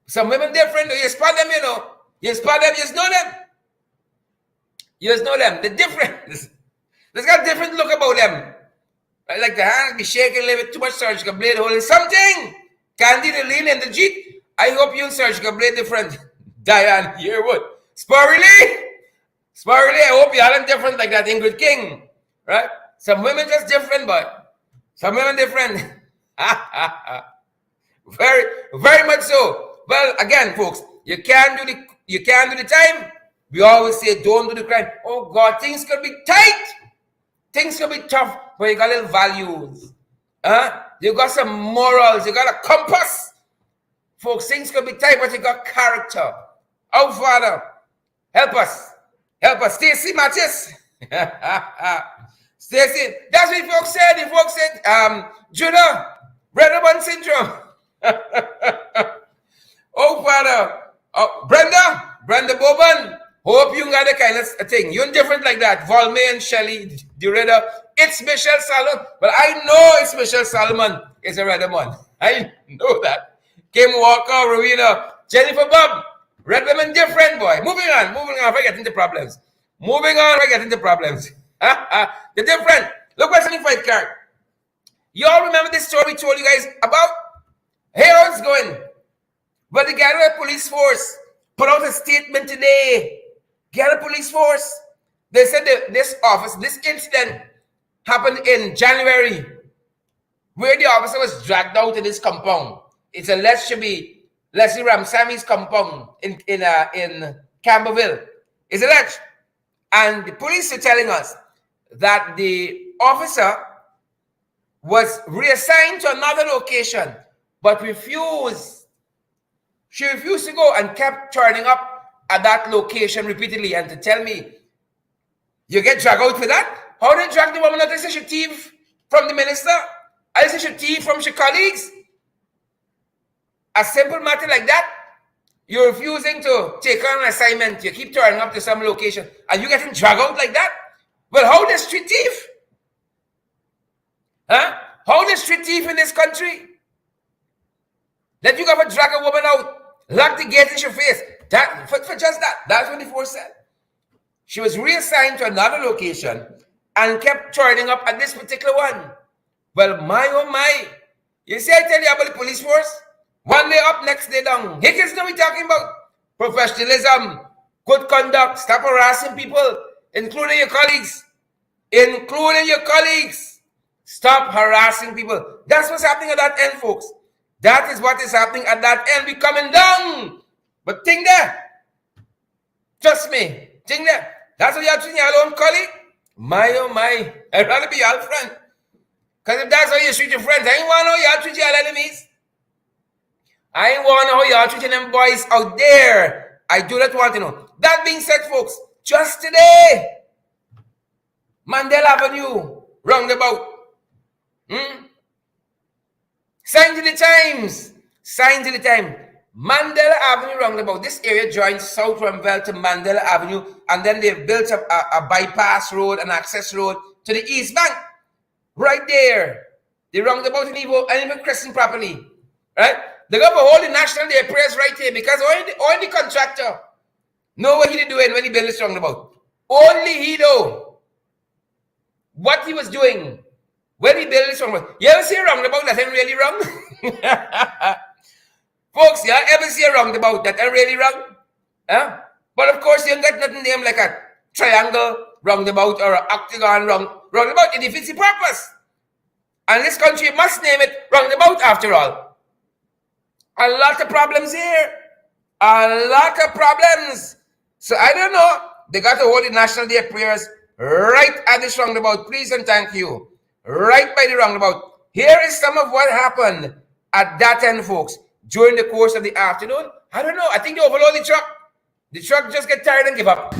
Some women different. You spot them, you know. You spot them, you just know them. You just know them. They're different. There's got a different look about them. Like the hands be shaking a little bit too much surgical blade holding something. Candy, the lean, and the Jeep. I hope you surgical blade different. Diane Yearwood. Spurley, I hope y'all are different like that Ingrid King. Right? Some women just different, but some women different. Very, very much so. Well, again, folks, you can't do the time. We always say don't do the crime. Oh God, things could be tight. Things could be tough, but you got little values. You got some morals, you got a compass. Folks, things could be tight, but you got character. Oh Father, help us. Help us. Stacy Mattis. Stacy, that's what the folks said. The folks said, Judah, Brennerman syndrome. Oh Father, Brenda Boban, hope you got the kind of thing. You're different like that. Volme and Shelley, the redder. It's Michelle Salomon. But I know it's Michelle Salomon is a redder one. I know that. Kim Walker, Rowena, Jennifer Bob, red women different, boy. Moving on, if I get into problems. They're different. Look what's in the fight card. You all remember this story we told you guys about? Here it's going. But the Ghana Police Force put out a statement today. Ghana Police Force, They said that this incident happened in January, where the officer was dragged out of this compound. It's alleged to be Leslie Ramsami's compound in Camberville. It's alleged. And the police are telling us that the officer was reassigned to another location, but refused. She refused to go and kept turning up at that location repeatedly. And to tell me, you get dragged out for that? How did they drag the woman out? They say she thief from the minister. I say she thief from her colleagues. A simple matter like that. You're refusing to take on an assignment. You keep turning up to some location and you getting dragged out like that? Well, how does street thief? Huh? How does street thief in this country? That you got to drag a woman out, lock the gate in your face. That for just that. That's what the force said. She was reassigned to another location and kept turning up at this particular one. Well, my oh my. You see, I tell you about the police force? One day up, next day down. Hickens know we talking about professionalism, good conduct, stop harassing people, including your colleagues. Including your colleagues. Stop harassing people. That's what's happening at that end, folks. That is what is happening at that end. We coming down. But think that. Trust me. Think that. That's what you are treating your own colleague. My oh my. I'd rather be your friend. Because if that's how you treat your friends, I ain't want to know you all treat your enemies. I ain't want to know how you all treating them boys out there. I do not want to know. That being said, folks, just today, Mandela Avenue, roundabout. Sign to the times. Sign to the time. Mandela Avenue roundabout. This area joins South Rumville to Mandela Avenue, and then they've built a bypass road, an access road to the East Bank. Right there. The roundabout and even christened properly. Right? They got to hold the National Day prayers right here because only the contractor know what he doing when he built this roundabout. Only he know what he was doing when he built this roundabout. You ever see a roundabout that ain't really wrong? Folks, you ever see a roundabout that ain't really wrong? Huh? But of course, you ain't got nothing named like a triangle roundabout or an octagon roundabout. It defeats the purpose. And this country must name it roundabout after all. A lot of problems here. A lot of problems. So I don't know. They got to hold the National Day prayers right at this roundabout. Please and thank you. Right by the roundabout. Here is some of what happened at that end, folks, during the course of the afternoon. I don't know. I think they overload the truck. The truck just get tired and give up.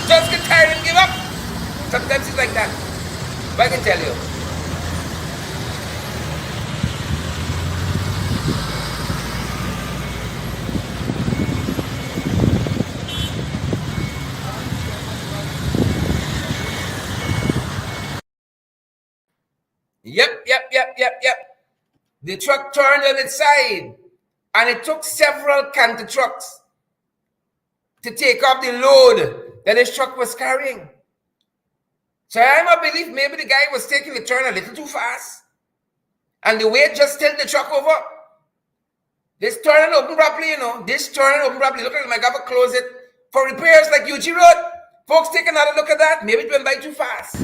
Just get tired and give up. Sometimes it's like that. But I can tell you. Yep. The truck turned on its side, and it took several canter trucks to take up the load that his truck was carrying. So I believe maybe the guy was taking the turn a little too fast, and the weight just tilted the truck over. This turn and open properly, you know. This turn and open properly. Look at it, I got to close it for repairs like UG Road. Folks, take another look at that. Maybe it went by too fast.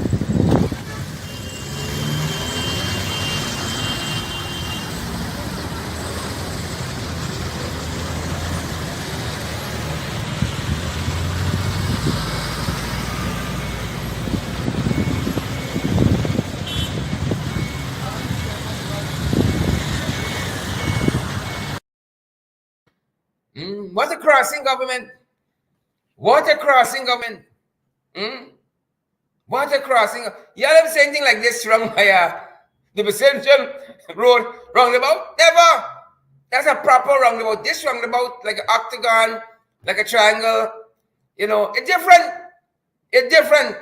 What a crossing government. What a crossing government. What a crossing. You ever seen anything like this wrong by the Ascension Road roundabout? Never. That's a proper roundabout. This roundabout, like an octagon, like a triangle, you know, it's different. It's different.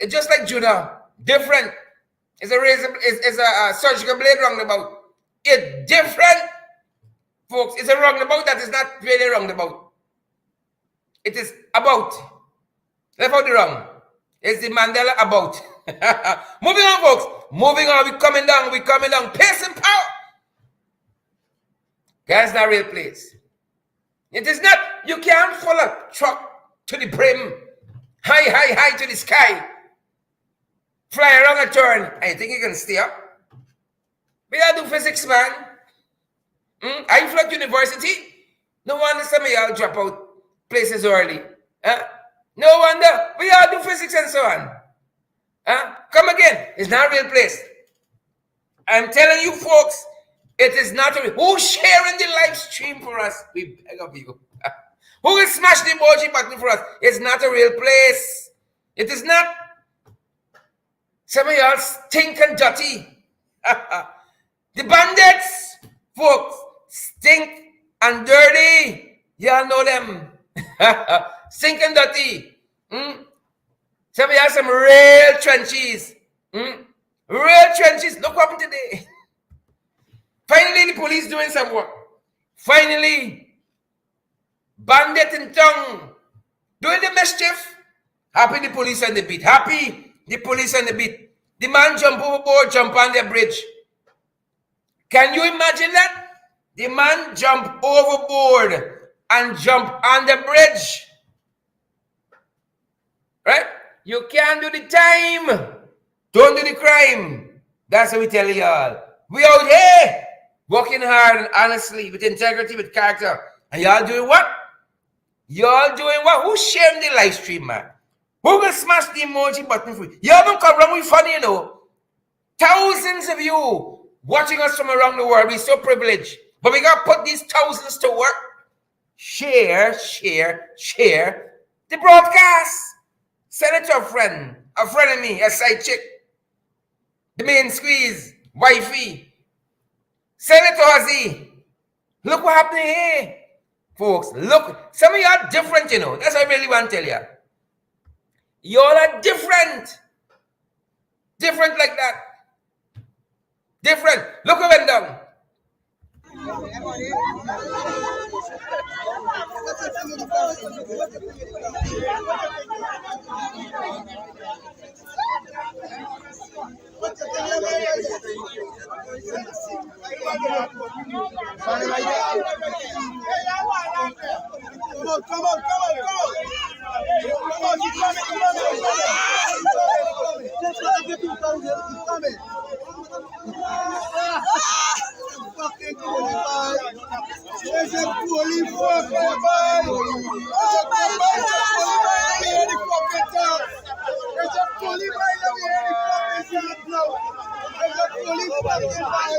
It's just like Judah. Different. It's a surgical blade roundabout. It's different. Folks, it's a roundabout that is not really roundabout. It is about. Left out the wrong. It's the Mandela about. Moving on, folks. Moving on. We're coming down. Pace and power. That's not a real place. It is not, you can't fill a truck to the brim, high to the sky, fly around a turn. I think you can stay up. We gotta do physics, man. I flood university. No wonder some of y'all drop out places early. No wonder. We all do physics and so on. Come again. It's not a real place. I'm telling you folks, it is not a real. Who's sharing the live stream for us? We beg of you. Who will smash the emoji button for us? It's not a real place. It is not. Some of y'all stink and dirty. The bandits, folks, stink and dirty. Y'all know them. Stink and dirty. Some of y'all some real trenches. Real trenches. Look what happened today. Finally, the police doing some work. Finally, bandit in tongue doing the mischief. Happy the police on the beat. Happy the police on the beat. The man jump overboard, jump on the bridge. Can you imagine that? The man jump overboard and jump on the bridge. Right? You can't do the time. Don't do the crime. That's what we tell y'all. We out here working hard and honestly, with integrity, with character. And y'all doing what? Y'all doing what? Who's sharing the live stream, man? Who will smash the emoji button for you? Y'all don't come around with funny, you know. Thousands of you watching us from around the world. We're so privileged. But we got to put these thousands to work. Share the broadcast. Send it to a friend of me, a side chick, the main squeeze, wifey. Send it to Ozzy. Look what happened here, folks. Look, some of y'all different, you know. That's what I really want to tell you. Y'all are different. Different like that. Different. Look what went down. Come on. Fucking holy boy. There's a holy fucking boy. Oh my God. Hear the fucking talk. There's a holy boy that we hear the fucking talk now. There's a holy fucking boy.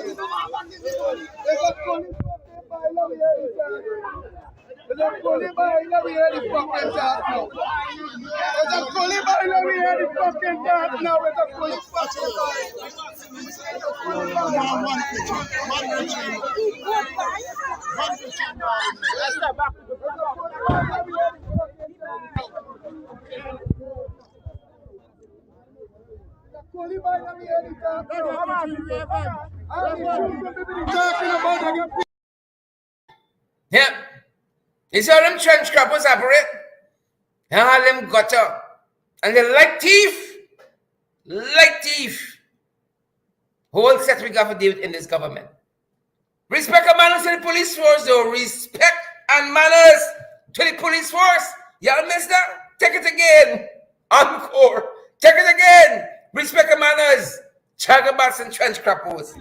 There's a holy fucking boy that we hear the talk. There's a holy boy that we hear the fucking talk now. There's a holy boy that we hear the fucking talk now. There's a holy fucking boy. Yeah. It's how them trench crappers operate. And how them gutter. And the light thief. Whole set we got to deal with in this government. Respect and manners to the police force, though. Respect and manners to the police force. Y'all missed that? Take it again. Encore. Take it again. Respect and manners. Chagabats and trench crappers.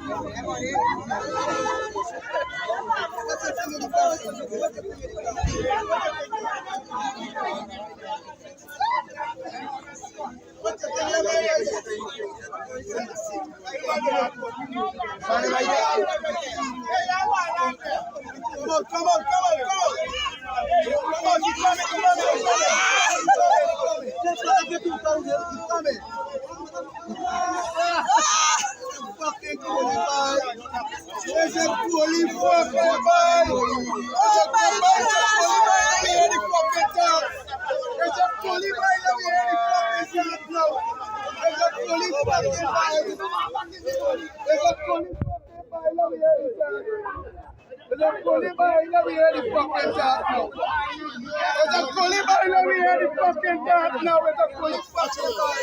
Come on. Fucking holy boy. There's a holy fucking boy. Oh my God. Hear the fucking talk. There's a holy boy that we hear the fucking talk now. There's a holy fucking boy. There's a holy fucking boy that we hear the talk. There's a holy boy that we hear the fucking talk now. There's a holy boy that we hear the fucking talk now. There's a holy fucking boy.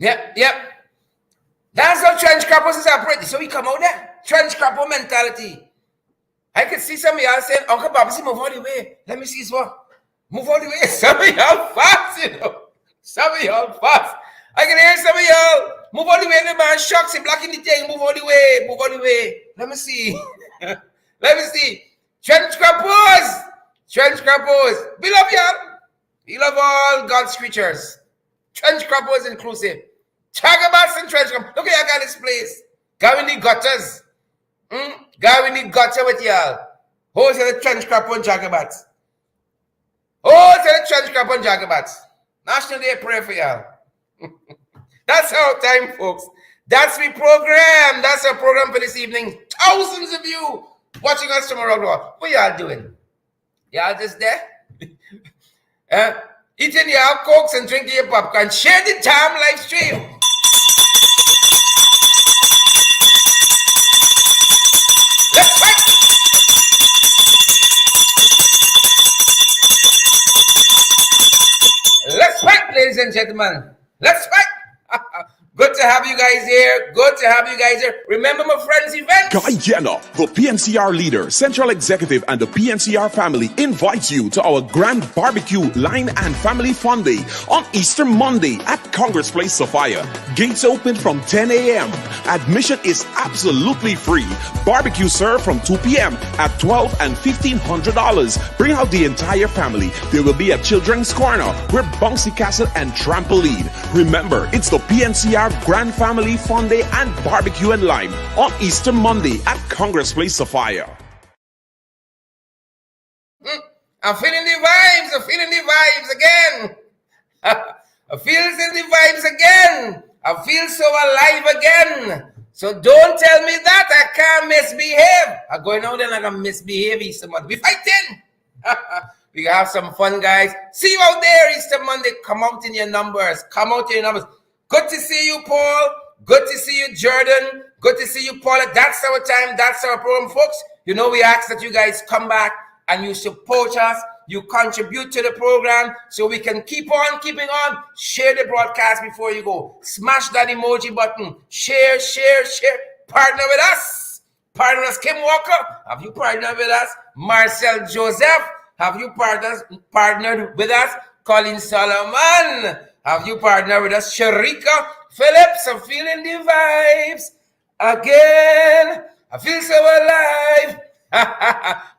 Yep. That's how trench crappers is operating. So we come out there. Trench crapper mentality. I can see some of y'all saying, Uncle Babsy, move all the way. Let me see this one. Move all the way. Some of y'all fast, you know. Some of y'all fast. I can hear some of y'all. Move all the way. The man shocks him, blocking the thing. Move all the way. Move all the way. Let me see. Let me see. Trench crappers. Trench crappers. We love y'all. We love all God's creatures. Trench crappers inclusive. Chagabats and trench crappers. Look at y'all got this place. Go in the gutters. Go in the gutter with y'all. Hold to the trench crapper and chagabats. Hold to the trench crapper and chagabats. National Day prayer for y'all. That's our time, folks. That's the program. That's our program for this evening. Thousands of you watching us tomorrow. What y'all doing? Y'all just there? Eating your cokes and drinking your popcorn. Share the time live stream. Let's fight! Let's fight, ladies and gentlemen. Let's fight! Good to have you guys here. Good to have you guys here. Remember my friend's event? Guy Jenner, the PNCR leader, Central Executive, and the PNCR family invites you to our grand barbecue line and family fun day on Easter Monday at Congress Place, Sophia. Gates open from 10 a.m. Admission is absolutely free. Barbecue served from 2 p.m. at $12 and $1,500. Bring out the entire family. There will be a children's corner with bouncy castle and trampoline. Remember, it's the PNCR Grand Family Fun Day and Barbecue and Lime on Easter Monday at Congress Place, Sophia. I'm feeling the vibes. I'm feeling the vibes again. I feel the vibes again. I feel so alive again. So don't tell me that I can't misbehave. I'm going out there and I'm going to misbehave Easter Monday. We fighting. We gonna have some fun, guys. See you out there Easter Monday. Come out in your numbers. Come out in your numbers. Good to see you, Paul. Good to see you, Jordan. Good to see you, Paula. That's our time. That's our program, folks. You know, we ask that you guys come back and you support us. You contribute to the program so we can keep on keeping on. Share the broadcast before you go. Smash that emoji button. Share. Partner with us. Partner with us. Kim Walker, have you partnered with us? Marcel Joseph, have you partnered with us? Colin Solomon, have you partnered with us? Sharika Phillips, I'm feeling the vibes again. I feel so alive.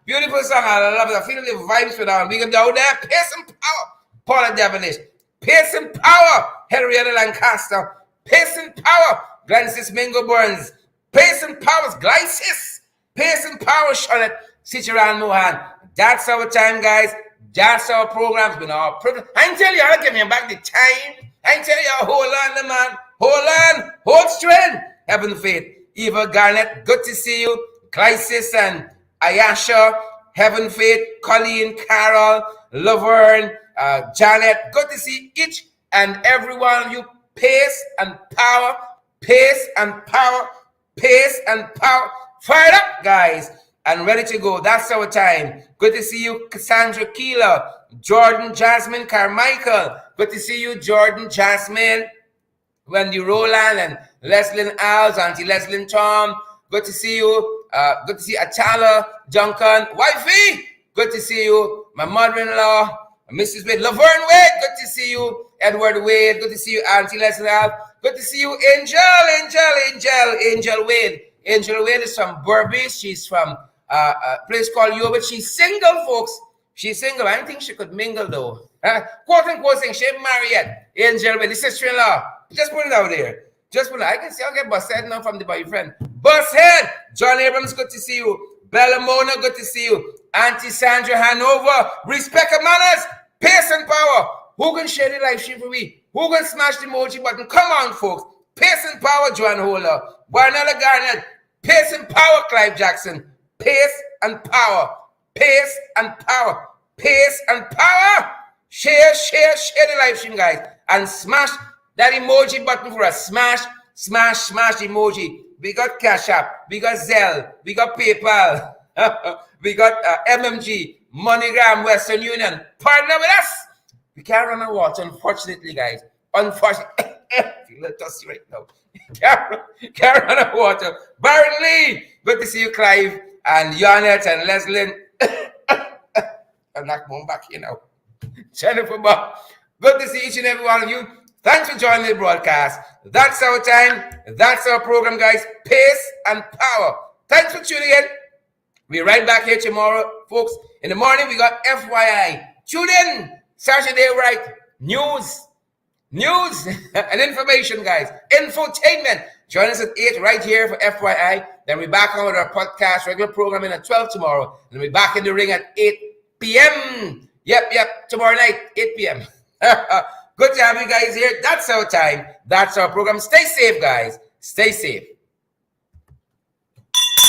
Beautiful song, I love it. I'm feeling the vibes for that. We can go there. Pace and power. Paula Devilish. Pace and power. Henrietta Lancaster. Pace and power. Glancis Mingo Burns. Pace and power. Glycis. Pace and power. Charlotte Cicheran Mohan. That's our time, guys. That's our program. It's been our privilege. I can tell you, I'll give me back the time. I can tell you, hold on, man. Hold on. Hold strength. Heaven faith. Eva Garnett, good to see you. Glycis and Ayasha, Heaven Faith, Colleen, Carol, Laverne, Janet. Good to see each and every one of you. Pace and power. Pace and power. Pace and power. Fired up, guys. And ready to go. That's our time. Good to see you, Cassandra Keeler, Jordan Jasmine Carmichael. Good to see you, Jordan Jasmine, Wendy Roland, and Leslyn Alves, Auntie Leslyn Tom. Good to see you. Good to see Atala Juncan. Wifey, good to see you. My mother-in-law, Mrs. Wade. Laverne Wade, good to see you. Edward Wade, good to see you. Auntie Leslyn Alves. Good to see you. Angel Wade. Angel Wade is from Burbage. She's from a place called Yoba. She's single, folks. She's single. I don't think she could mingle, though. Quote unquote saying she ain't married yet. Angel Wade, the sister-in-law. Just put it out there. Just put it. I can see I'll get busted now from the boyfriend. Bushead. John Abrams, good to see you. Bella Mona, good to see you. Auntie Sandra Hanover. Respect and manners. Pace and power. Who can share the live stream for me? Who can smash the emoji button? Come on, folks. Pace and power, Joan Holler. Barnella Garnett. Pace and power, Clive Jackson. Pace and power. Pace and power. Pace and power. Share the live stream, guys. And smash that emoji button for us. Smash emoji. We got Cash App. We got Zelle. We got PayPal. We got MMG, MoneyGram, Western Union. Partner with us. We can't run on water, unfortunately, guys. Unfortunately. Feel a little tossy right now. Karen on the water. Baron Lee. Good to see you, Clive. And Janet and Leslyn. I'll knock one back here now. Jennifer Bob. Good to see each and every one of you. Thanks for joining the broadcast. That's our time. That's our program, guys. Pace and power. Thanks for tuning in. We're right back here tomorrow, folks. In the morning, we got FYI. Tune in. Saturday, right? News and information, guys. Infotainment. Join us at 8 right here for FYI. Then we're back on with our podcast, regular programming at 12 tomorrow. And we're back in the ring at 8 p.m. Yep. Tomorrow night, 8 p.m. Good to have you guys here. That's our time. That's our program. Stay safe, guys. Stay safe.